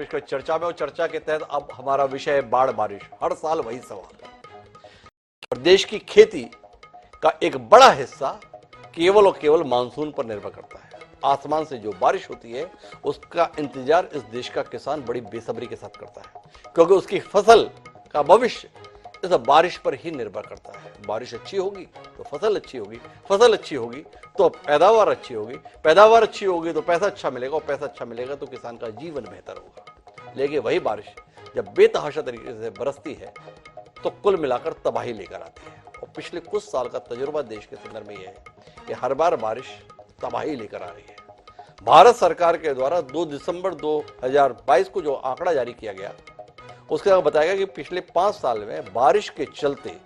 पेश कर चर्चा में, और चर्चा के तहत अब हमारा विषय है बाढ़ बारिश। हर साल वही सवाल है। प्रदेश की खेती का एक बड़ा हिस्सा केवल और केवल मानसून पर निर्भर करता है। आसमान से जो बारिश होती है उसका इंतजार इस देश का किसान बड़ी बेसब्री के साथ करता है, क्योंकि उसकी फसल का भविष्य इस बारिश पर ही निर्भर करता है। बारिश अच्छी होगी तो फसल अच्छी होगी, फसल अच्छी होगी तो पैदावार अच्छी होगी, पैदावार अच्छी होगी तो पैसा अच्छा मिलेगा, और पैसा अच्छा मिलेगा तो किसान का जीवन बेहतर होगा। लेकिन वही बारिश जब बेतहाशा तरीके से बरसती है तो कुल मिलाकर तबाही लेकर आती है। और पिछले कुछ साल का तजुर्बा देश के संदर्भ में यह है कि हर बार बारिश तबाही लेकर आ रही है। भारत सरकार के द्वारा 2 दिसंबर 2022 को जो आंकड़ा जारी किया गया उसके बाद बताया गया कि पिछले 5 साल में बारिश के चलते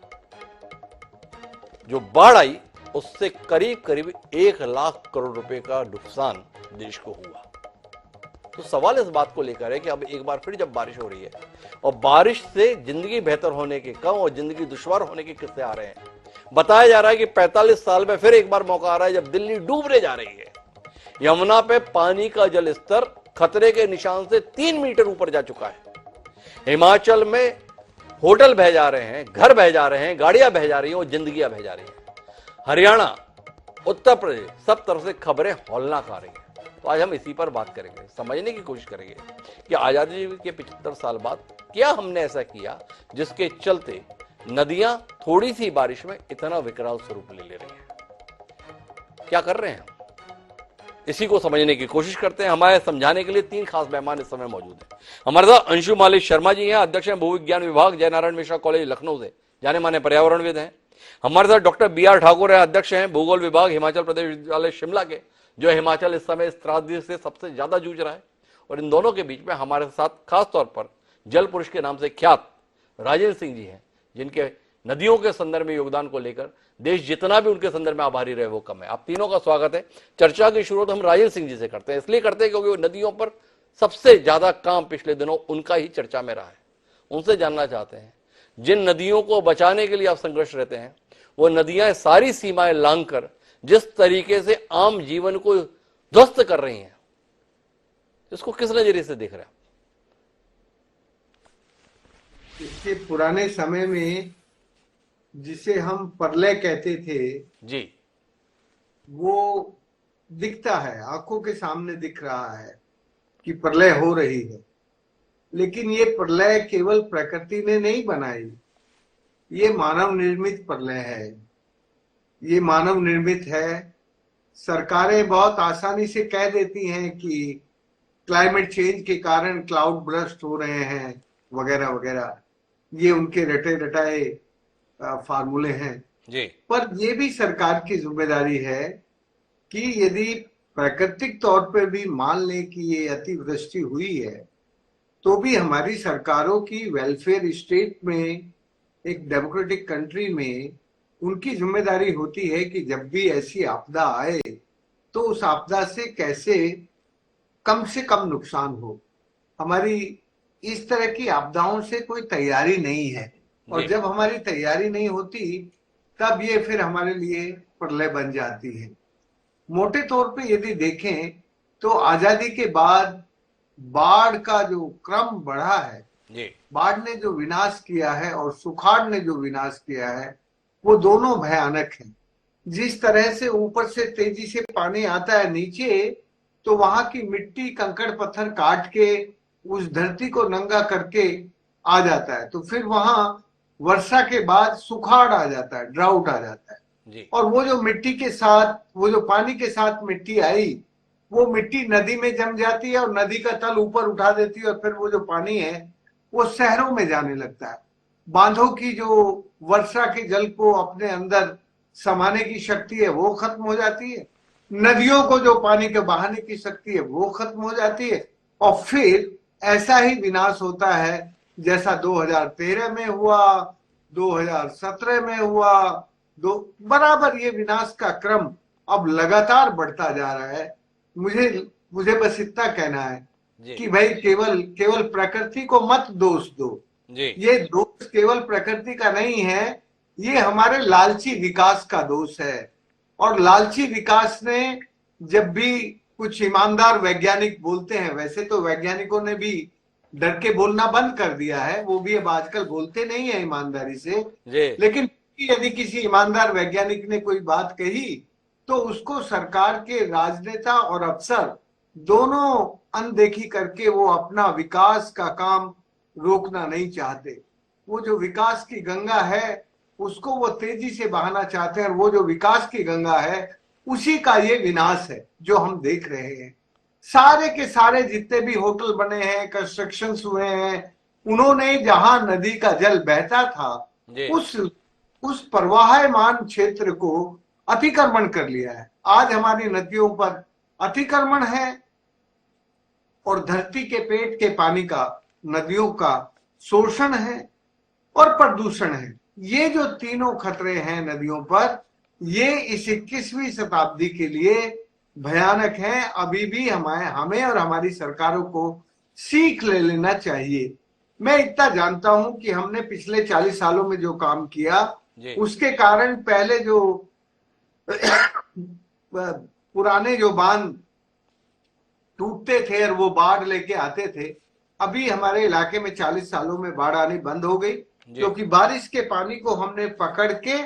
जो बाढ़ आई उससे करीब करीब 1 लाख करोड़ रुपए का नुकसान देश को हुआ। तो सवाल इस बात को लेकर है कि अब एक बार फिर जब बारिश हो रही है और बारिश से जिंदगी बेहतर होने के कम और जिंदगी दुश्वार होने के किस्से आ रहे हैं। बताया जा रहा है कि 45 साल में फिर एक बार मौका आ रहा है जब दिल्ली डूबने जा रही है। यमुना पे पानी का जल स्तर खतरे के निशान से 3 मीटर ऊपर जा चुका है। हिमाचल में होटल बह जा रहे हैं, घर बह जा रहे हैं, गाड़ियां बह जा रही हैं और जिंदगियां बह जा रही हैं। हरियाणा, उत्तर प्रदेश, सब तरफ से खबरें हौलनाक आ रही हैं। तो आज हम इसी पर बात करेंगे, समझने की कोशिश करेंगे कि आजादी के 75 साल बाद क्या हमने ऐसा किया जिसके चलते नदियां थोड़ी सी बारिश में इतना विकराल स्वरूप ले रही हैं। क्या कर रहे हैं, इसी को समझने की कोशिश करते हैं। हमारे समझाने के लिए 3 खास मेहमान इस समय मौजूद हैं। हमारे साथ अंशु मालिक शर्मा जी हैं, अध्यक्ष हैं भूविज्ञान विभाग, जयनारायण मिश्रा कॉलेज लखनऊ से, जाने माने पर्यावरणविद हैं। हमारे साथ डॉक्टर BR ठाकुर है, अध्यक्ष हैं भूगोल विभाग, हिमाचल प्रदेश विश्वविद्यालय शिमला के, जो हिमाचल इस समय इस त्रासदी से सबसे ज्यादा जूझ रहा है। और इन दोनों के बीच में हमारे साथ खास तौर पर जल पुरुष के नाम से ख्यात राजेंद्र सिंह जी हैं, जिनके नदियों के संदर्भ में योगदान को लेकर देश जितना भी उनके संदर्भ में आभारी रहे वो कम है। आप तीनों का स्वागत है। चर्चा की शुरुआत हम राजेंद्र सिंह जी से करते हैं, इसलिए करते हैं क्योंकि वो नदियों पर सबसे ज्यादा काम पिछले दिनों उनका ही चर्चा में रहा है। उनसे जानना चाहते हैं, जिन नदियों को बचाने के लिए आप संघर्ष रहते हैं, वो नदियां सारी सीमाएं लांघकर जिस तरीके से आम जीवन को ध्वस्त कर रही हैं, इसको किस नजरिए से देख रहे हैं? इसके पुराने समय में जिसे हम प्रलय कहते थे जी, वो दिखता है, आंखों के सामने दिख रहा है कि प्रलय हो रही है। लेकिन ये प्रलय केवल प्रकृति ने नहीं बनाई, ये मानव निर्मित प्रलय है। ये मानव निर्मित है। सरकारें बहुत आसानी से कह देती हैं कि क्लाइमेट चेंज के कारण क्लाउड बर्स्ट हो रहे हैं वगैरह वगैरह, ये उनके रटे रटाए फार्मूले हैं जी। पर ये भी सरकार की जिम्मेदारी है कि यदि प्राकृतिक तौर पर भी मान लें कि ये अतिवृष्टि हुई है, तो भी हमारी सरकारों की वेलफेयर स्टेट में, एक डेमोक्रेटिक कंट्री में, उनकी जिम्मेदारी होती है कि जब भी ऐसी आपदा आए तो उस आपदा से कैसे कम नुकसान हो। हमारी इस तरह की आपदाओं से कोई तैयारी नहीं है, और जब हमारी तैयारी नहीं होती तब ये फिर हमारे लिए प्रलय बन जाती है। मोटे तौर पे यदि देखें तो आजादी के बाद बाढ़ का जो क्रम बढ़ा है, बाढ़ ने जो विनाश किया है और सुखाड़ ने जो विनाश किया है, वो दोनों भयानक हैं। जिस तरह से ऊपर से तेजी से पानी आता है नीचे, तो वहां की मिट्टी कंकड़ पत्थर काट के उस धरती को नंगा करके आ जाता है, तो फिर वहां वर्षा के बाद सुखाड़ आ जाता है, ड्राउट आ जाता है जी। और वो जो मिट्टी के साथ, वो जो पानी के साथ मिट्टी आई, वो मिट्टी नदी में जम जाती है और नदी का तल ऊपर उठा देती है, और फिर वो जो पानी है वो शहरों में जाने लगता है। बांधों की जो वर्षा के जल को अपने अंदर समाने की शक्ति है वो खत्म हो जाती है, नदियों को जो पानी के बहाने की शक्ति है वो खत्म हो जाती है, और फिर ऐसा ही विनाश होता है जैसा 2013 में हुआ, 2017 में हुआ, बराबर ये विनाश का क्रम अब लगातार बढ़ता जा रहा है। मुझे बस इतना कहना है कि भाई केवल प्रकृति को मत दोष दो जी। ये दोष केवल प्रकृति का नहीं है, ये हमारे लालची विकास का दोष है। और लालची विकास ने, जब भी कुछ ईमानदार वैज्ञानिक बोलते हैं, वैसे तो वैज्ञानिकों ने भी डर के बोलना बंद कर दिया है, वो भी अब आजकल बोलते नहीं है ईमानदारी से। जी लेकिन यदि किसी ईमानदार वैज्ञानिक ने कोई बात कही तो उसको सरकार के राजनेता और अफसर दोनों अनदेखी करके वो अपना विकास का काम रोकना नहीं चाहते। वो जो विकास की गंगा है उसको वो तेजी से बहाना चाहते हैं, और वो जो विकास की गंगा है उसी का ये विनाश है जो हम देख रहे हैं। सारे के सारे जितने भी होटल बने हैं, कंस्ट्रक्शंस हुए हैं, उन्होंने जहां नदी का जल बहता था जी उस प्रवाहमान क्षेत्र को अतिक्रमण कर लिया है। आज हमारी नदियों पर अतिक्रमण है और धरती के पेट के पानी का नदियों का शोषण है और प्रदूषण है। ये जो तीनों खतरे हैं नदियों पर, ये इस 21वीं शताब्दी के लिए भयानक हैं। अभी भी हमें और हमारी सरकारों को सीख ले लेना चाहिए। मैं इतना जानता हूं कि हमने पिछले 40 सालों में जो काम किया उसके कारण पहले जो पुराने जो बांध टूटते थे और वो बाढ़ लेके आते थे, अभी हमारे इलाके में 40 सालों में बाढ़ आनी बंद हो गई, क्योंकि बारिश के पानी को हमने पकड़ के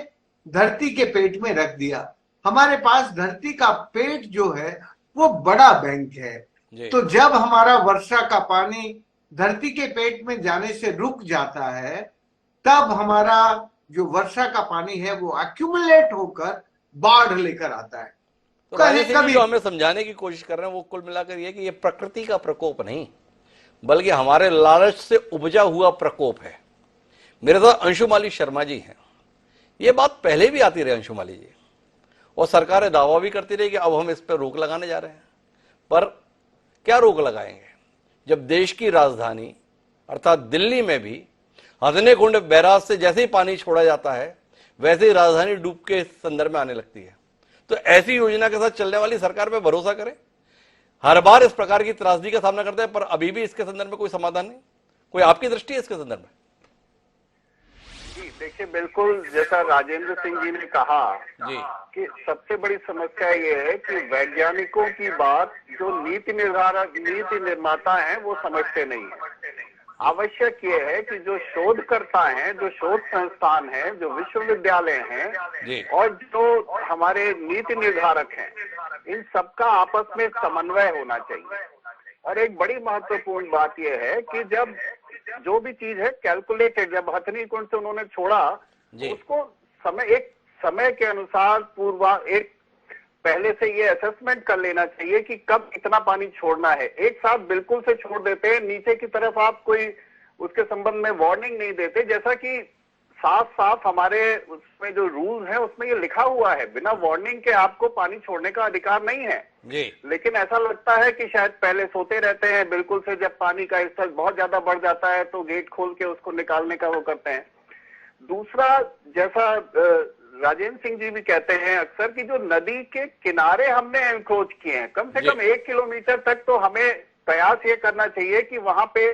धरती के पेट में रख दिया। हमारे पास धरती का पेट जो है वो बड़ा बैंक है। तो जब हमारा वर्षा का पानी धरती के पेट में जाने से रुक जाता है, तब हमारा जो वर्षा का पानी है वो एक्यूमुलेट होकर बाढ़ लेकर आता है। तो कभी जो हमें समझाने की कोशिश कर रहे हैं वो कुल मिलाकर ये कि ये प्रकृति का प्रकोप नहीं, बल्कि हमारे लालच से उपजा हुआ प्रकोप है। मेरे साथ अंशुमाली शर्मा जी हैं। ये बात पहले भी आती रही अंशुमाली जी, और सरकारें दावा भी करती रही कि अब हम इस पर रोक लगाने जा रहे हैं। पर क्या रोक लगाएंगे जब देश की राजधानी अर्थात दिल्ली में भी हथनी कुंड बैराज से जैसे ही पानी छोड़ा जाता है वैसे ही राजधानी डूब के संदर्भ में आने लगती है। तो ऐसी योजना के साथ चलने वाली सरकार पे भरोसा करें। हर बार इस प्रकार की त्रासदी का सामना करते हैं, पर अभी भी इसके संदर्भ में कोई समाधान नहीं। कोई आपकी दृष्टि है इसके संदर्भ में? जी देखिए, बिल्कुल जैसा राजेंद्र सिंह जी ने कहा जी कि सबसे बड़ी समस्या ये है कि वैज्ञानिकों की बात जो नीति निर्माता हैं वो समझते नहीं है। आवश्यक ये है कि जो शोधकर्ता हैं, जो शोध संस्थान हैं, जो विश्वविद्यालय हैं और जो हमारे नीति निर्धारक हैं, इन सबका आपस में समन्वय होना चाहिए। और एक बड़ी महत्वपूर्ण बात यह है कि जब जो भी चीज है कैलकुलेटेड, जब हथनी कुंड से उन्होंने छोड़ा उसको एक समय के अनुसार एक पहले से ये असेसमेंट कर लेना चाहिए कि कब कितना पानी छोड़ना है। एक साथ बिल्कुल से छोड़ देते हैं, नीचे की तरफ आप कोई उसके संबंध में वार्निंग नहीं देते, जैसा कि साफ साफ हमारे उसमें जो रूल है उसमें ये लिखा हुआ है, बिना वार्निंग के आपको पानी छोड़ने का अधिकार नहीं है जी। लेकिन ऐसा लगता है कि शायद पहले सोते रहते हैं, बिल्कुल से जब पानी का स्तर बहुत ज्यादा बढ़ जाता है तो गेट खोल के उसको निकालने का वो करते हैं। दूसरा, जैसा राजेंद्र सिंह जी भी कहते हैं अक्सर कि जो नदी के किनारे हमने एनक्रोच किए हैं, कम से कम 1 किलोमीटर तक तो हमें प्रयास ये करना चाहिए कि वहां पे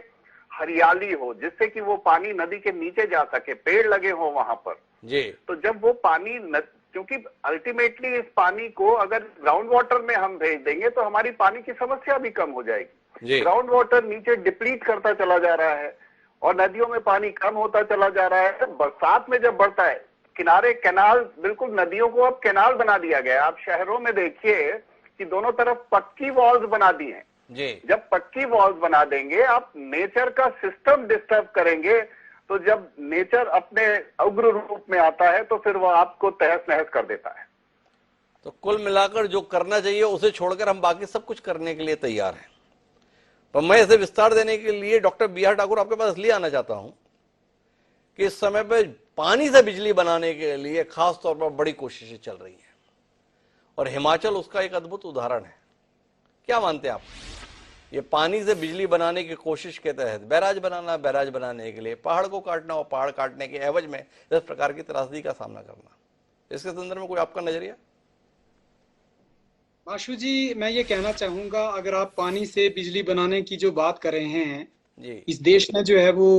हरियाली हो, जिससे कि वो पानी नदी के नीचे जा सके, पेड़ लगे हो वहां पर जी। तो जब वो पानी क्योंकि अल्टीमेटली इस पानी को अगर ग्राउंड वाटर में हम भेज देंगे तो हमारी पानी की समस्या भी कम हो जाएगी। ग्राउंड वाटर नीचे डिप्लीट करता चला जा रहा है और नदियों में पानी कम होता चला जा रहा है। तो बरसात में जब बढ़ता है, किनारे कैनाल, बिल्कुल नदियों को अब कैनाल बना दिया गया है। आप शहरों में देखिए कि दोनों तरफ पक्की वॉल्स बना दी हैं जी। जब पक्की वॉल्स बना देंगे, आप नेचर का सिस्टम डिस्टर्ब करेंगे, तो जब नेचर अपने उग्र रूप में आता है तो फिर वो आपको तहस नहस कर देता है। तो कुल मिलाकर जो करना चाहिए उसे छोड़कर हम बाकी सब कुछ करने के लिए तैयार हैं। पर मैं इसे विस्तार देने के लिए डॉक्टर बी आर ठाकुर आपके पास इसलिए आना चाहता हूं कि इस समय पे पानी से बिजली बनाने के लिए खास तौर पर बड़ी कोशिशें चल रही हैं और हिमाचल उसका एक अद्भुत उदाहरण है। क्या मानते हैं आप? ये पानी से बिजली बनाने की कोशिश के तहत बैराज बनाने के लिए पहाड़ को काटना और पहाड़ काटने के एवज में इस प्रकार की त्रासदी का सामना करना, इसके संदर्भ में कोई आपका नजरिया? माशू जी, मैं ये कहना चाहूंगा, अगर आप पानी से बिजली बनाने की जो बात कर रहे हैं जी, इस देश में जो है वो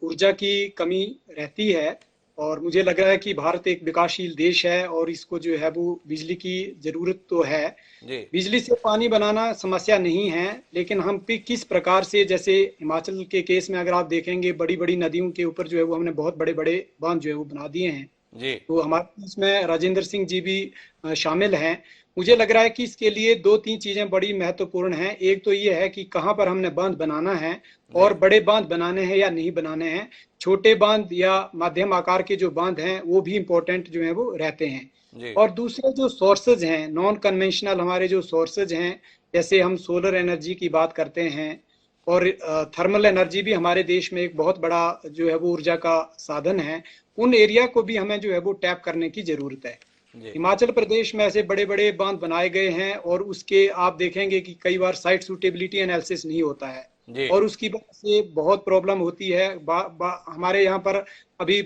ऊर्जा की कमी रहती है और मुझे लग रहा है कि भारत एक विकासशील देश है और इसको जो है वो बिजली की जरूरत तो है। जी बिजली से पानी बनाना समस्या नहीं है, लेकिन हम भी किस प्रकार से, जैसे हिमाचल के केस में अगर आप देखेंगे बड़ी बड़ी नदियों के ऊपर जो है वो हमने बहुत बड़े बड़े बांध जो है वो बना दिए हैं। जी तो हमारे इसमें राजेंद्र सिंह जी भी शामिल हैं। मुझे लग रहा है कि इसके लिए दो तीन चीजें बड़ी महत्वपूर्ण हैं। एक तो ये है कि कहाँ पर हमने बांध बनाना है और बड़े बांध बनाने हैं या नहीं बनाने हैं। छोटे बांध या मध्यम आकार के जो बांध हैं वो भी इम्पोर्टेंट जो है वो रहते हैं। जी और दूसरे जो सोर्सेज हैं, नॉन कन्वेंशनल हमारे जो सोर्सेज हैं, जैसे हम सोलर एनर्जी की बात करते हैं और थर्मल एनर्जी भी हमारे देश में एक बहुत बड़ा जो है वो ऊर्जा का साधन है। उन एरिया को भी हमें जो है वो टैप करने की जरूरत है। जी हिमाचल प्रदेश में ऐसे बड़े बड़े बांध बनाए गए हैं और उसके आप देखेंगे कि कई बार साइट सूटेबिलिटी एनालिसिस नहीं होता है जी और उसकी वजह से बहुत प्रॉब्लम होती है। हमारे यहाँ पर अभी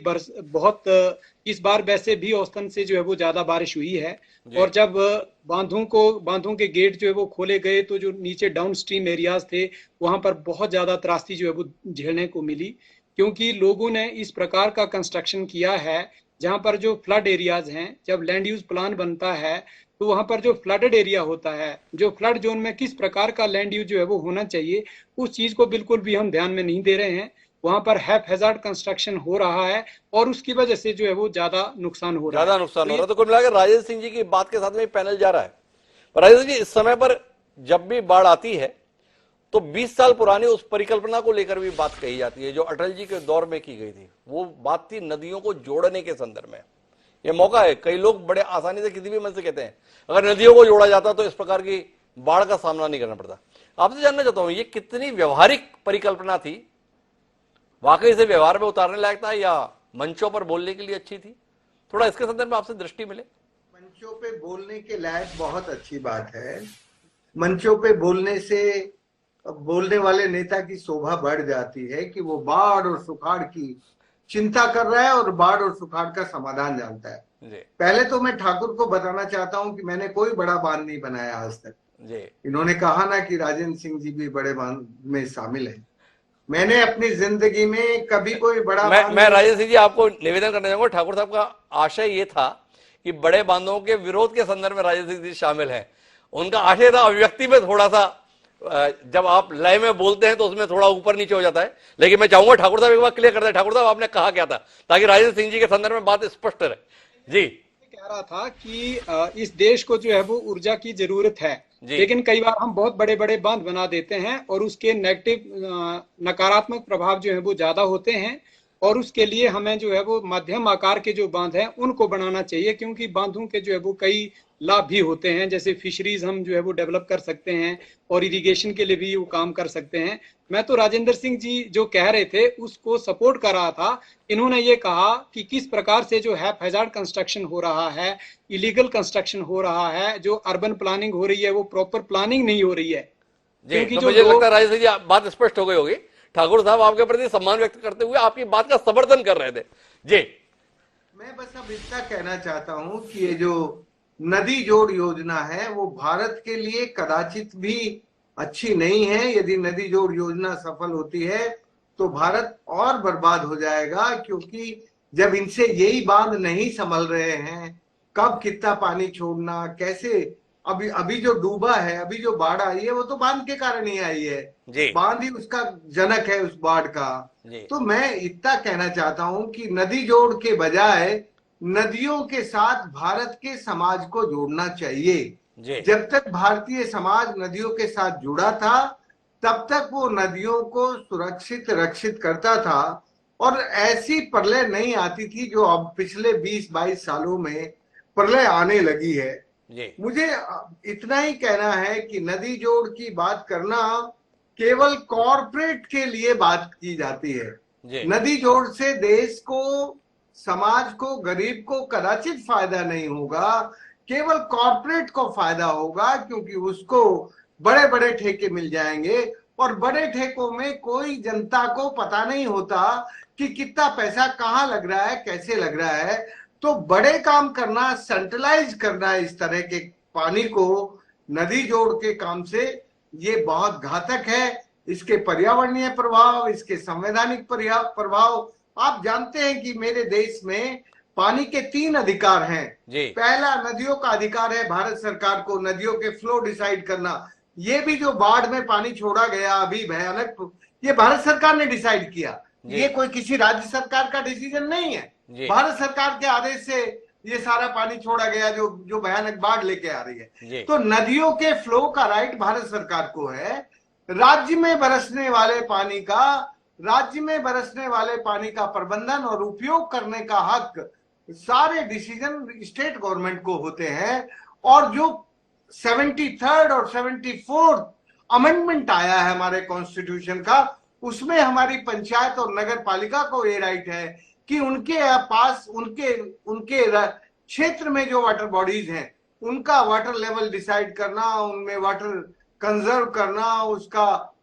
इस बार वैसे भी औसतन से जो है वो ज्यादा बारिश हुई है और जब बांधों के गेट जो है वो खोले गए तो जो नीचे डाउन स्ट्रीम एरियाज थे वहां पर बहुत ज्यादा त्रासदी जो है वो झेलने को मिली, क्योंकि लोगों ने इस प्रकार का कंस्ट्रक्शन किया है जहां पर जो फ्लड एरियाज हैं, जब लैंड यूज प्लान बनता है तो वहां पर जो फ्लडेड एरिया होता है, जो फ्लड जोन में किस प्रकार का लैंड यूज जो है वो होना चाहिए, उस चीज को बिल्कुल भी हम ध्यान में नहीं दे रहे हैं। वहां पर हैजार्ड कंस्ट्रक्शन हो रहा है और उसकी वजह से जो है वो ज्यादा नुकसान हो रहा है। ज्यादा नुकसान हो रहा है। तो कुल मिलाकर राजेंद्र सिंह जी की बात के साथ में पैनल जा रहा है। पर राजेंद्र जी, इस समय पर जब भी बाढ़ आती है तो 20 साल पुरानी उस परिकल्पना को लेकर भी बात कही जाती है जो अटल जी के दौर में की गई थी। वो बात थी नदियों को जोड़ने के संदर्भ में। ये मौका है, कई लोग बड़े आसानी से किसी भी मन से कहते हैं अगर नदियों को जोड़ा जाता तो इस प्रकार की बाढ़ का सामना नहीं करना पड़ता। आपसे जानना चाहता हूं ये कितनी व्यवहारिक परिकल्पना थी, वाकई से व्यवहार में उतारने लायक था या मंचों पर बोलने के लिए अच्छी थी? थोड़ा इसके संदर्भ में आपसे दृष्टि मिले। मंचों पे बोलने के लायक बहुत अच्छी बात है। मंचों पे बोलने से बोलने वाले नेता की शोभा बढ़ जाती है कि वो बाढ़ और सुखाड़ की चिंता कर रहा है और बाढ़ और सुखाड़ का समाधान जानता है। पहले तो मैं ठाकुर को बताना चाहता हूं कि मैंने कोई बड़ा बांध नहीं बनाया आज तक। इन्होंने कहा ना कि राजेंद्र सिंह जी भी बड़े बांध में शामिल है। मैंने अपनी जिंदगी में कभी कोई बड़ा मैं राजेंद्र सिंह जी आपको निवेदन करना चाहूंगा, ठाकुर साहब का आशय ये था कि बड़े बांधों के विरोध के संदर्भ में राजेंद्र सिंह जी शामिल हैं। उनका आशय था अभिव्यक्ति में थोड़ा सा, जब आप लय में बोलते हैं तो उसमें थोड़ा ऊपर नीचे हो जाता है। लेकिन मैं चाहूंगा ठाकुर साहब एक बार क्लियर कर दें। ठाकुर साहब, आपने कहा क्या था ताकि राजेंद्र सिंह जी के संदर्भ में बात स्पष्ट रहे? जी, कह रहा था कि इस देश को जो है वो ऊर्जा की जरूरत है, लेकिन कई बार हम बहुत बड़े बड़े बांध बना देते हैं और उसके नकारात्मक प्रभाव जो है वो ज्यादा होते हैं और उसके लिए हमें जो है वो मध्यम आकार के जो बांध हैं उनको बनाना चाहिए, क्योंकि बांधों के जो है वो कई लाभ भी होते हैं। जैसे फिशरीज हम जो है वो डेवलप कर सकते हैं और इरिगेशन के लिए भी वो काम कर सकते हैं। मैं तो राजेंद्र सिंह जी जो कह रहे थे उसको सपोर्ट कर रहा था। इन्होंने ये कहा कि किस प्रकार से जो हैजार्ड कंस्ट्रक्शन हो रहा है, इलीगल कंस्ट्रक्शन हो रहा है, जो अर्बन प्लानिंग हो रही है वो प्रॉपर प्लानिंग नहीं हो रही है। क्योंकि तो मुझे लगता है राजेंद्र सिंह जी बात स्पष्ट हो गई होगी। ठाकुर साहब आपके प्रति सम्मान व्यक्त करते हुए आपकी बात का समर्थन कर रहे थे। जी, मैं बस अब इतना कहना चाहता हूं कि ये जो नदी जोड़ योजना है वो भारत के लिए कदाचित भी अच्छी नहीं है। यदि नदी जोड़ योजना सफल होती है तो भारत और बर्बाद हो जाएगा, क्योंकि जब इनसे यही बांध नहीं संभल रहे हैं, कब कितना पानी छोड़ना, कैसे, अभी जो डूबा है, अभी जो बाढ़ आई है वो तो बांध के कारण ही आई है। बांध ही उसका जनक है उस बाढ़ का। तो मैं इतना कहना चाहता हूं कि नदी जोड़ के बजाय नदियों के साथ भारत के समाज को जोड़ना चाहिए। जब तक भारतीय समाज नदियों के साथ जुड़ा था तब तक वो नदियों को सुरक्षित रक्षित करता था और ऐसी प्रलय नहीं आती थी जो अब पिछले 20-22 सालों में प्रलय आने लगी है। मुझे इतना ही कहना है कि नदी जोड़ की बात करना केवल कॉरपोरेट के लिए बात की जाती है। नदी जोड़ से देश को, समाज को, गरीब को कदाचित फायदा नहीं होगा, केवल कॉरपोरेट को फायदा होगा, क्योंकि उसको बड़े बड़े ठेके मिल जाएंगे और बड़े ठेकों में कोई जनता को पता नहीं होता कि कितना पैसा कहाँ लग रहा है, कैसे लग रहा है। तो बड़े काम करना, सेंट्रलाइज करना इस तरह के पानी को नदी जोड़ के काम से, ये बहुत घातक है। इसके पर्यावरणीय प्रभाव, इसके संवैधानिक प्रभाव आप जानते हैं कि मेरे देश में पानी के 3 अधिकार हैं। पहला, नदियों का अधिकार है भारत सरकार को नदियों के फ्लो डिसाइड करना। ये भी जो बाढ़ में पानी छोड़ा गया अभी भयानक, ये भारत सरकार ने डिसाइड किया, ये कोई किसी राज्य सरकार का डिसीजन नहीं है। भारत सरकार के आदेश से ये सारा पानी छोड़ा गया जो भयानक बाढ़ लेके आ रही है। तो नदियों के फ्लो का राइट भारत सरकार को है। राज्य में बरसने वाले पानी का प्रबंधन और उपयोग करने का हक, सारे डिसीजन स्टेट गवर्नमेंट को होते हैं। और जो 73rd और 74th अमेंडमेंट आया है हमारे कॉन्स्टिट्यूशन का, उसमें हमारी पंचायत और नगर पालिका को ये राइट है कि उनके पास उनके क्षेत्र में जो वाटर बॉडीज हैं उनका वाटर लेवल डिसाइड करना, उनमें वाटर कंजर्व करना, उसका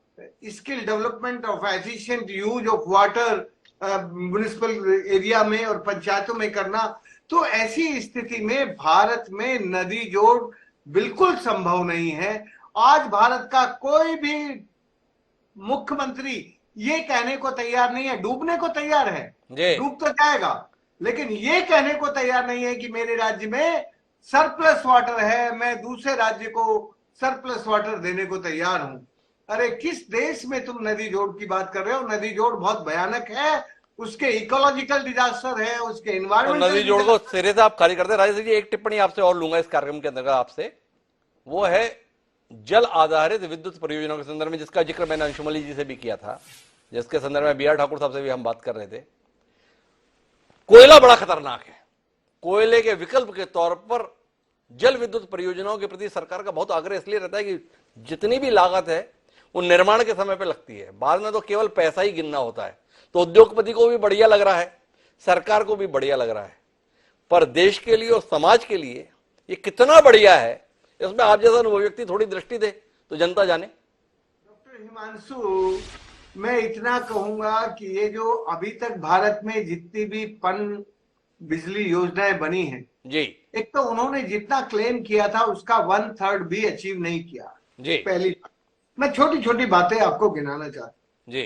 skill development of efficient use of water municipal area में और पंचायतों में करना। तो ऐसी स्थिति में भारत में नदी जोड़ बिल्कुल संभव नहीं है। आज भारत का कोई भी मुख्यमंत्री ये कहने को तैयार नहीं है, डूबने को तैयार है, डूब तो जाएगा, लेकिन ये कहने को तैयार नहीं है कि मेरे राज्य में सरप्लस वाटर है, मैं दूसरे राज्य को सरप्लस वाटर देने को तैयार हूं। अरे किस देश में तुम नदी जोड़ की बात कर रहे हो? नदी जोड़ बहुत भयानक है, उसके इकोलॉजिकल डिजास्टर है, उसके एनवायरमेंट। नदी जोड़ को सिरे से आप खाली करते हैं। राजेश जी, एक टिप्पणी आपसे और लूंगा इस कार्यक्रम के अंतर्गत आपसे, वो है जल आधारित विद्युत परियोजनाओं के संदर्भ में, जिसका जिक्र मैंने अंशुमली जी से भी किया था, जिसके संदर्भ में बी आर ठाकुर साहब से भी हम बात कर रहे थे। कोयला बड़ा खतरनाक है। कोयले के विकल्प के तौर पर जल विद्युत परियोजनाओं के प्रति सरकार का बहुत आग्रह इसलिए रहता है कि जितनी भी लागत है वो निर्माण के समय पे लगती है, बाद में तो केवल पैसा ही गिनना होता है। तो उद्योगपति को भी बढ़िया लग रहा है, सरकार को भी बढ़िया लग रहा है, पर देश के लिए और समाज के लिए ये कितना बढ़िया है, इसमें आप जैसा अनुभवी व्यक्ति थोड़ी दृष्टि दे तो जनता जाने। डॉक्टर हिमांशु, मैं इतना कहूंगा कि ये जो अभी तक भारत में जितनी भी पन बिजली योजनाएं बनी हैं जी, एक तो उन्होंने जितना क्लेम किया था उसका 1/3 भी अचीव नहीं किया जी। पहली बात, मैं छोटी छोटी बातें आपको गिनाना चाहता हूँ जी।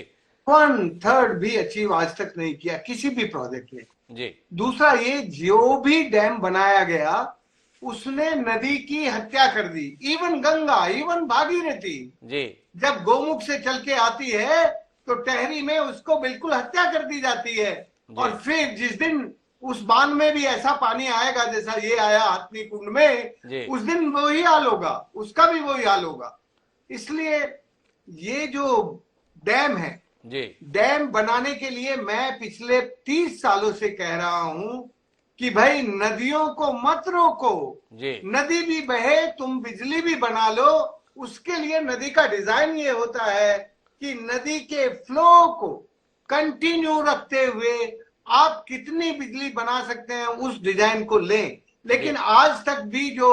1/3 भी अचीव आज तक नहीं किया किसी भी प्रोजेक्ट ने जी। दूसरा, ये जो भी डैम बनाया गया उसने नदी की हत्या कर दी। इवन गंगा, इवन भागीरथी जी, जब गोमुख से चल के आती है तो टहरी में उसको बिल्कुल हत्या कर दी जाती है। और फिर जिस दिन उस बांध में भी ऐसा पानी आएगा जैसा ये आया हथनी कुंड में, उस दिन वही हाल होगा, उसका भी वही हाल होगा। इसलिए ये जो डैम है जी, डैम बनाने के लिए मैं पिछले 30 सालों से कह रहा हूं कि भाई नदियों को मत रोको जी। नदी भी बहे, तुम बिजली भी बना लो। उसके लिए नदी का डिजाइन ये होता है कि नदी के फ्लो को कंटिन्यू रखते हुए आप कितनी बिजली बना सकते हैं उस डिजाइन को लें। लेकिन आज तक भी जो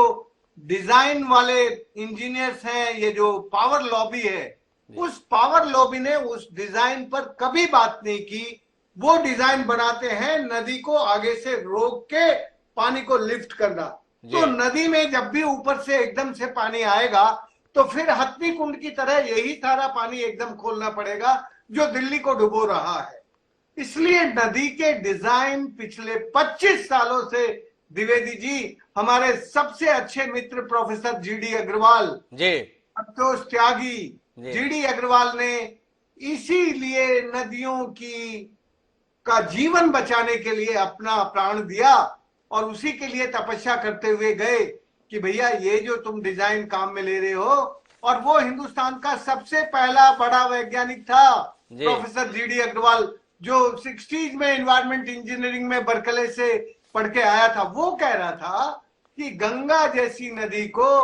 डिजाइन वाले इंजीनियर्स हैं, ये जो पावर लॉबी है, उस पावर लॉबी ने उस डिजाइन पर कभी बात नहीं की। वो डिजाइन बनाते हैं नदी को आगे से रोक के पानी को लिफ्ट करना। तो नदी में जब भी ऊपर से एकदम से पानी आएगा तो फिर हथनी कुंड की तरह यही सारा पानी एकदम खोलना पड़ेगा जो दिल्ली को डुबो रहा है। इसलिए नदी के डिजाइन पिछले 25 सालों से द्विवेदी जी, हमारे सबसे अच्छे मित्र प्रोफेसर जीडी अग्रवाल जी, संतोष त्यागी जीडी अग्रवाल ने इसीलिए नदियों का जीवन बचाने के लिए अपना प्राण दिया और उसी के लिए तपस्या करते हुए गए कि भैया ये जो तुम डिजाइन काम में ले रहे हो। और वो हिंदुस्तान का सबसे पहला बड़ा वैज्ञानिक था प्रोफेसर जीडी अग्रवाल, जो 60s में एनवायरमेंट इंजीनियरिंग में बर्कले से पढ़ के आया था। वो कह रहा था कि गंगा जैसी नदी को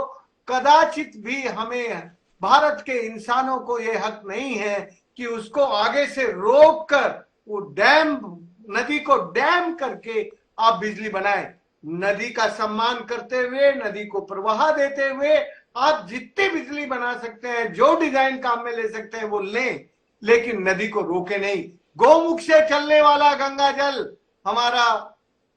कदाचित भी हमें, भारत के इंसानों को ये हक नहीं है कि उसको आगे से रोक कर वो डैम, नदी को डैम करके आप बिजली बनाएं। नदी का सम्मान करते हुए, नदी को प्रवाह देते हुए आप जितनी बिजली बना सकते हैं, जो डिजाइन काम में ले सकते हैं वो लें, लेकिन नदी को रोके नहीं। गोमुख से चलने वाला गंगा जल हमारा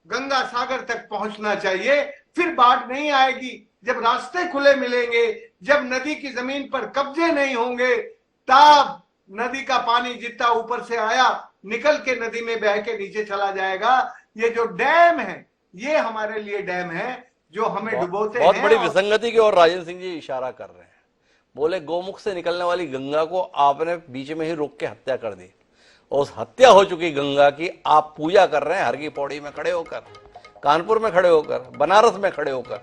गंगा सागर तक पहुंचना चाहिए, फिर बाढ़ नहीं आएगी। जब रास्ते खुले मिलेंगे, जब नदी की जमीन पर कब्जे नहीं होंगे, तब नदी का पानी जितना ऊपर से आया निकल के नदी में बह के नीचे चला जाएगा। ये जो डैम है ये हमारे लिए डैम है जो हमें डुबोते हैं। बहुत बड़ी विसंगति की ओर राजेंद्र सिंह जी इशारा कर रहे हैं। बोले गौमुख से निकलने वाली गंगा को आपने बीच में ही रोक के हत्या कर दी, और उस हत्या हो चुकी गंगा की आप पूजा कर रहे हैं हर की पौड़ी में खड़े होकर, कानपुर में खड़े होकर, बनारस में खड़े होकर।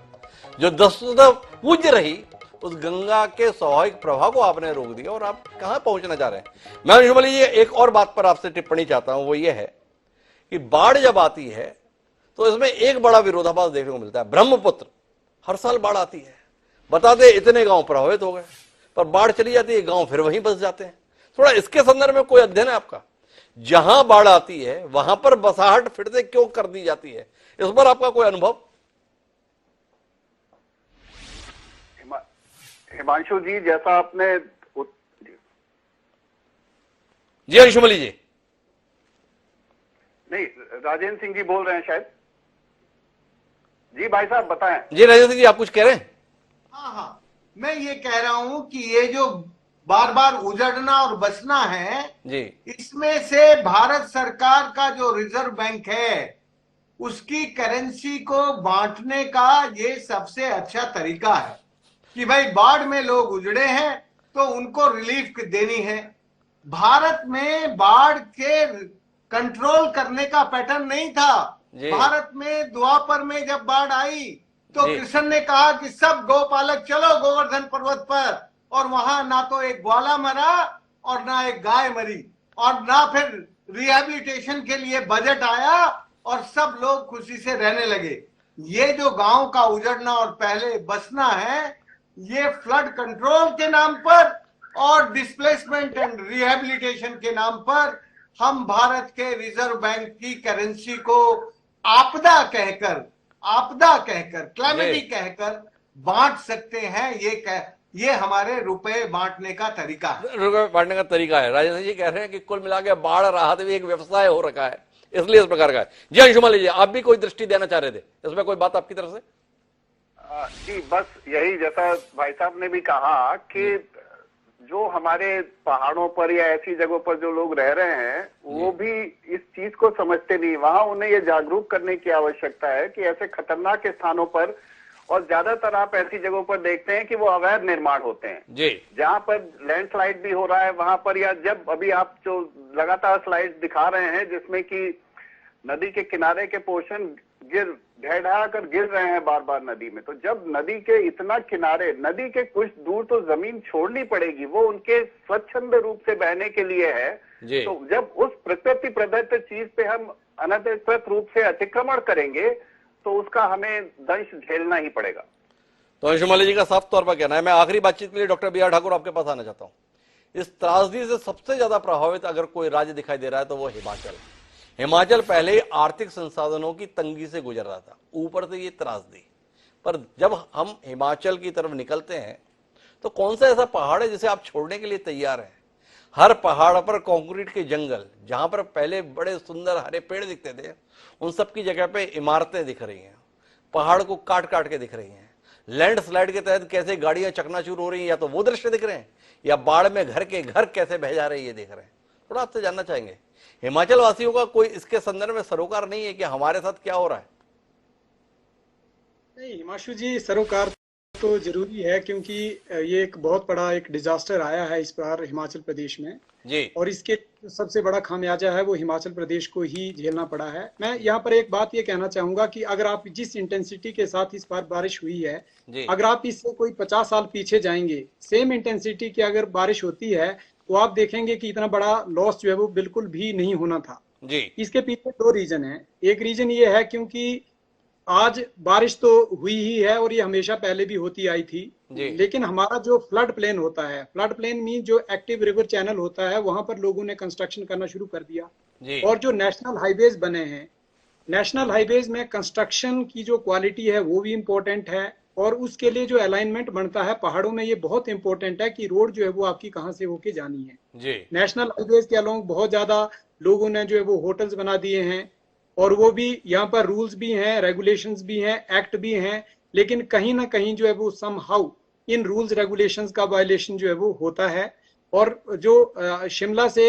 जो दशरथ पूज्य रही उस गंगा के स्वाभाविक प्रवाह को आपने रोक दिया, और आप कहां पहुंचना चाह रहे हैं। मैं अंशुमन जी एक और बात पर आपसे टिप्पणी चाहता हूं, वो ये है कि बाढ़ जब आती है तो इसमें एक बड़ा विरोधाभास देखने को मिलता है। ब्रह्मपुत्र हर साल बाढ़ आती है, बताते इतने गांव प्रभावित हो गए, पर बाढ़ चली जाती है गांव फिर वहीं बस जाते हैं। थोड़ा इसके संदर्भ में कोई अध्ययन है आपका? जहां बाढ़ आती है वहां पर बसाहट फिर से क्यों कर दी जाती है, इस पर आपका कोई अनुभव? हिमांशु जी, जैसा आपने जी अंशुमली जी। नहीं, राजेंद्र सिंह जी बोल रहे हैं शायद। जी भाई साहब बताएं। जी राजेंद्र सिंह जी, आप कुछ कह रहे हैं? हाँ, मैं ये कह रहा हूं कि ये जो बार बार उजड़ना और बसना है जी, इसमें से भारत सरकार का जो रिजर्व बैंक है उसकी करेंसी को बांटने का ये सबसे अच्छा तरीका है कि भाई बाढ़ में लोग उजड़े हैं तो उनको रिलीफ देनी है। भारत में बाढ़ के कंट्रोल करने का पैटर्न नहीं था। भारत में द्वापर में जब बाढ़ आई तो कृष्ण ने कहा कि सब गौपालक चलो गोवर्धन पर्वत पर, और वहां ना तो एक ग्वाला मरा और ना एक गाय मरी, और ना फिर रिहैबिलिटेशन के लिए बजट आया और सब लोग खुशी से रहने लगे। ये जो गांव का उजड़ना और पहले बसना है ये फ्लड कंट्रोल के नाम पर और डिस्प्लेसमेंट एंड रिहैबिलिटेशन के नाम पर हम भारत के रिजर्व बैंक की करेंसी को आपदा कहकर क्लैमिटी कहकर बांट सकते हैं। ये हमारे रुपए बांटने का तरीका है। रुपए बांटने का तरीका है। राजेंद्र जी कह रहे हैं कि कुल मिला के बाढ़ राहत भी एक व्यवसाय हो रखा है, इसलिए इस प्रकार का है। जी अंशुमन जी, आप भी कोई दृष्टि देना चाह रहे थे, इसमें कोई बात आपकी तरफ से? जी बस यही, जैसा भाई साहब ने भी कहा कि जो हमारे पहाड़ों पर या ऐसी जगहों पर जो लोग रह रहे हैं वो भी इस चीज को समझते नहीं। वहां उन्हें ये जागरूक करने की आवश्यकता है कि ऐसे खतरनाक स्थानों पर, और ज्यादातर आप ऐसी जगहों पर देखते हैं कि वो अवैध निर्माण होते हैं जी, जहां पर लैंडस्लाइड भी हो रहा है वहां पर, या जब अभी आप जो लगातार स्लाइड दिखा रहे हैं जिसमें कि नदी के किनारे के पोर्शन ढह कर गिर रहे हैं बार बार नदी में, तो जब नदी के इतना किनारे, नदी के कुछ दूर तो जमीन छोड़नी पड़ेगी, वो उनके स्वच्छंद रूप से बहने के लिए है। तो जब उस प्रकृति प्रदत्त चीज पे हम अनधिकृत रूप से अतिक्रमण करेंगे तो उसका हमें दंश झेलना ही पड़ेगा। तो अंशुमन जी का साफ तौर पर कहना है। मैं आखिरी बातचीत के लिए डॉक्टर बी आर ठाकुर आपके पास आना चाहता हूँ। इस त्रासदी से सबसे ज्यादा प्रभावित अगर कोई राज्य दिखाई दे रहा है तो वो हिमाचल। हिमाचल पहले ही आर्थिक संसाधनों की तंगी से गुजर रहा था, ऊपर से ये त्रासदी। पर जब हम हिमाचल की तरफ निकलते हैं तो कौन सा ऐसा पहाड़ है जिसे आप छोड़ने के लिए तैयार हैं? हर पहाड़ पर कंक्रीट के जंगल, जहां पर पहले बड़े सुंदर हरे पेड़ दिखते थे, उन सब की जगह पे इमारतें दिख रही हैं, पहाड़ को काट काट के दिख रही हैं। लैंडस्लाइड के तहत कैसे गाड़ियां चकनाचूर हो रही हैं, या तो वो दृश्य दिख रहे हैं, या बाढ़ में घर के घर कैसे बह जा रहे हैं ये देख रहे हैं। थोड़ा आपसे जानना चाहेंगे, हिमाचल वासियों का कोई इसके संदर्भ में सरोकार नहीं है कि हमारे साथ क्या हो रहा है? नहीं हिमांशु जी, सरोकार तो जरूरी है क्योंकि ये एक बहुत बड़ा एक डिजास्टर आया है इस बार हिमाचल प्रदेश में जी, और इसके सबसे बड़ा खामियाजा है वो हिमाचल प्रदेश को ही झेलना पड़ा है। मैं यहाँ पर एक बात ये कहना चाहूंगा कि अगर आप जिस इंटेंसिटी के साथ इस बार बारिश हुई है, अगर आप इससे कोई 50 साल पीछे जाएंगे, सेम इंटेंसिटी की अगर बारिश होती है तो आप देखेंगे कि इतना बड़ा लॉस जो है वो बिल्कुल भी नहीं होना था जी। इसके पीछे दो रीजन है। एक रीजन ये है क्योंकि आज बारिश तो हुई ही है और ये हमेशा पहले भी होती आई थी, लेकिन हमारा जो फ्लड प्लेन होता है, फ्लड प्लेन मीन जो एक्टिव रिवर चैनल होता है, वहां पर लोगों ने कंस्ट्रक्शन करना शुरू कर दिया। और जो नेशनल हाईवेज बने हैं, नेशनल हाईवेज में कंस्ट्रक्शन की जो क्वालिटी है वो भी इम्पोर्टेंट है, और उसके लिए जो अलाइनमेंट बनता है पहाड़ों में ये बहुत इंपॉर्टेंट है कि रोड जो है वो आपकी कहाँ से होके जानी है। नेशनल हाईवेज के अलोंग बहुत ज्यादा लोगों ने जो है वो होटल्स बना दिए हैं, और वो भी यहाँ पर रूल्स भी हैं, रेगुलेशंस भी हैं, एक्ट भी हैं, लेकिन कहीं ना कहीं जो है वो समहाउ इन रूल्स रेगुलेशंस का वायलेशन जो है वो होता है। और जो शिमला से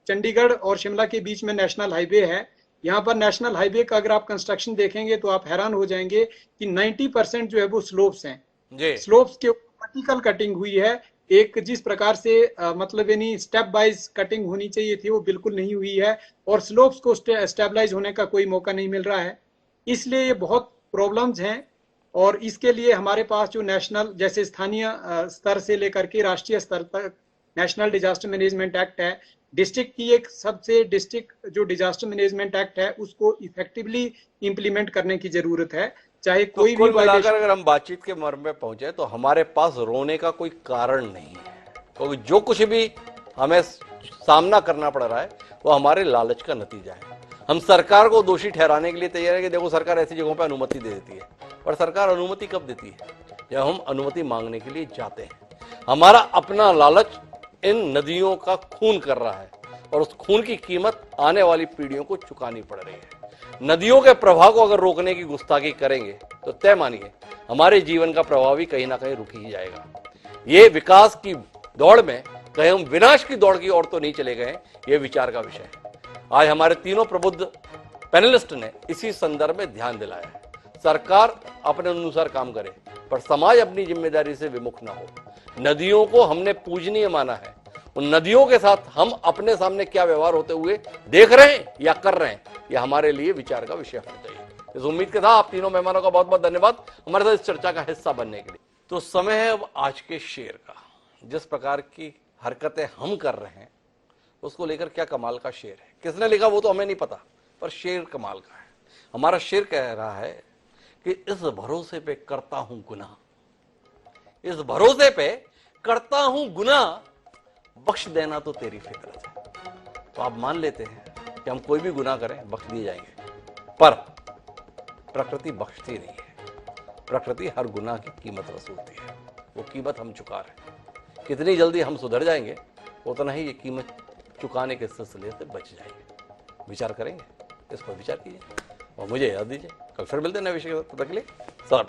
चंडीगढ़ और शिमला के बीच में नेशनल हाईवे है। यहाँ पर नेशनल हाईवे का अगर आप कंस्ट्रक्शन देखेंगे तो आप हैरान हो जाएंगे कि 90% जो है वो स्लोप्स हैं। स्लोप्स के वर्टिकल कटिंग हुई है। एक जिस प्रकार से मतलब यानी स्टेप वाइज कटिंग होनी चाहिए थी वो बिल्कुल नहीं हुई है, और स्लोप्स को स्टेबलाइज होने का कोई मौका नहीं मिल रहा है। इसलिए ये बहुत प्रॉब्लम्स हैं, और इसके लिए हमारे पास जो नेशनल, जैसे स्थानीय स्तर से लेकर के राष्ट्रीय स्तर तक नेशनल डिजास्टर मैनेजमेंट एक्ट है, डिस्ट्रिक्ट की एक सबसे डिस्ट्रिक्ट जो डिजास्टर मैनेजमेंट एक्ट है उसको इफेक्टिवली इंप्लीमेंट करने की जरूरत है। चाहे तो कोई कुल भी मिलाकर अगर हम बातचीत के मर्म में पहुंचे तो हमारे पास रोने का कोई कारण नहीं है, क्योंकि जो कुछ भी हमें सामना करना पड़ रहा है वो हमारे लालच का नतीजा है। हम सरकार को दोषी ठहराने के लिए तैयार है कि देखो सरकार ऐसी जगहों पर अनुमति दे देती है, पर सरकार अनुमति कब देती है? जब हम अनुमति मांगने के लिए जाते हैं। हमारा अपना लालच इन नदियों का खून कर रहा है, और उस खून की कीमत आने वाली पीढ़ियों को चुकानी पड़ रही है। नदियों के प्रवाह को अगर रोकने की गुस्ताखी करेंगे तो तय मानिए हमारे जीवन का प्रवाह भी कहीं ना कहीं रुक ही जाएगा। ये विकास की दौड़ में कहीं हम विनाश की दौड़ की ओर तो नहीं चले गए, ये विचार का विषय है। आज हमारे तीनों प्रबुद्ध पैनलिस्ट ने इसी संदर्भ में ध्यान दिलाया है। सरकार अपने अनुसार काम करे, पर समाज अपनी जिम्मेदारी से विमुख ना हो। नदियों को हमने पूजनीय माना है, उन नदियों के साथ हम अपने सामने क्या व्यवहार होते हुए देख रहे हैं या कर रहे हैं, यह हमारे लिए विचार का विषय होना चाहिए। इस उम्मीद के साथ आप तीनों मेहमानों का बहुत बहुत धन्यवाद हमारे साथ इस चर्चा का हिस्सा बनने के लिए। तो समय है अब आज के शेर का। जिस प्रकार की हरकतें हम कर रहे हैं उसको लेकर क्या कमाल का शेर है, किसने लिखा वो तो हमें नहीं पता, पर शेर कमाल का है। हमारा शेर कह रहा है कि इस भरोसे पे करता हूं गुनाह, इस भरोसे पे करता हूं गुनाह, बख्श देना तो तेरी फितरत है। तो आप मान लेते हैं कि हम कोई भी गुनाह करें बख्श दिए जाएंगे, पर प्रकृति बख्शती नहीं है। प्रकृति हर गुनाह की कीमत वसूलती है, वो कीमत हम चुका रहे हैं। कितनी जल्दी हम सुधर जाएंगे उतना ही ये कीमत चुकाने के सिलसिले से बच जाएंगे। विचार करेंगे, इस पर विचार कीजिए और मुझे याद दीजिए। कल फिर मिलते हैं नए विषय के साथ। तब तक के लिए सलाम।